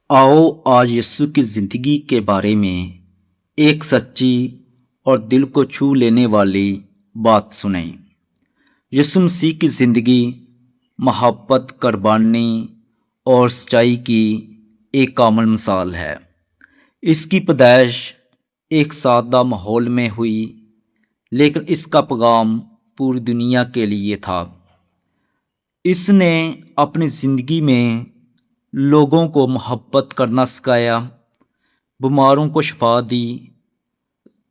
آؤ آج یسوع کی زندگی کے بارے میں ایک سچی اور دل کو چھو لینے والی بات سنیں۔ یسوع مسیح کی زندگی محبت، قربانی اور سچائی کی ایک کامل مثال ہے۔ اس کی پیدائش ایک سادہ ماحول میں ہوئی، لیکن اس کا پیغام پوری دنیا کے لیے تھا۔ اس نے اپنی زندگی میں لوگوں کو محبت کرنا سکھایا، بیماروں کو شفا دی،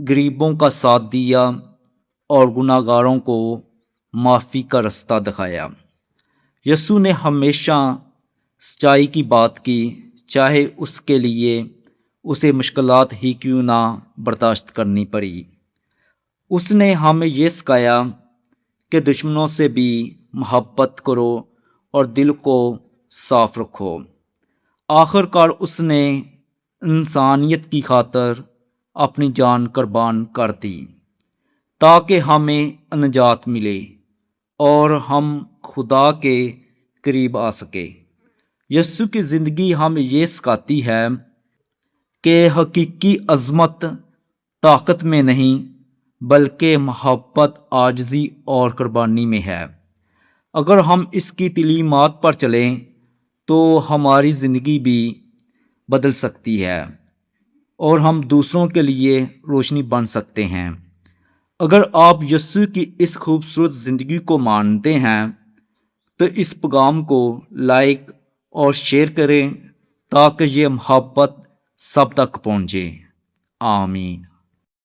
غریبوں کا ساتھ دیا اور گناہ گاروں کو معافی کا رستہ دکھایا۔ یسوع نے ہمیشہ سچائی کی بات کی، چاہے اس کے لیے اسے مشکلات ہی کیوں نہ برداشت کرنی پڑی۔ اس نے ہمیں یہ سکھایا کہ دشمنوں سے بھی محبت کرو اور دل کو صاف رکھو۔ آخر کار اس نے انسانیت کی خاطر اپنی جان قربان کر دی تاکہ ہمیں نجات ملے اور ہم خدا کے قریب آ سکے۔ یسوع کی زندگی ہمیں یہ سکھاتی ہے کہ حقیقی عظمت طاقت میں نہیں بلکہ محبت، عاجزی اور قربانی میں ہے۔ اگر ہم اس کی تعلیمات پر چلیں تو ہماری زندگی بھی بدل سکتی ہے اور ہم دوسروں کے لیے روشنی بن سکتے ہیں۔ اگر آپ یسوع کی اس خوبصورت زندگی کو مانتے ہیں تو اس پیغام کو لائک اور شیئر کریں تاکہ یہ محبت سب تک پہنچے۔ آمین۔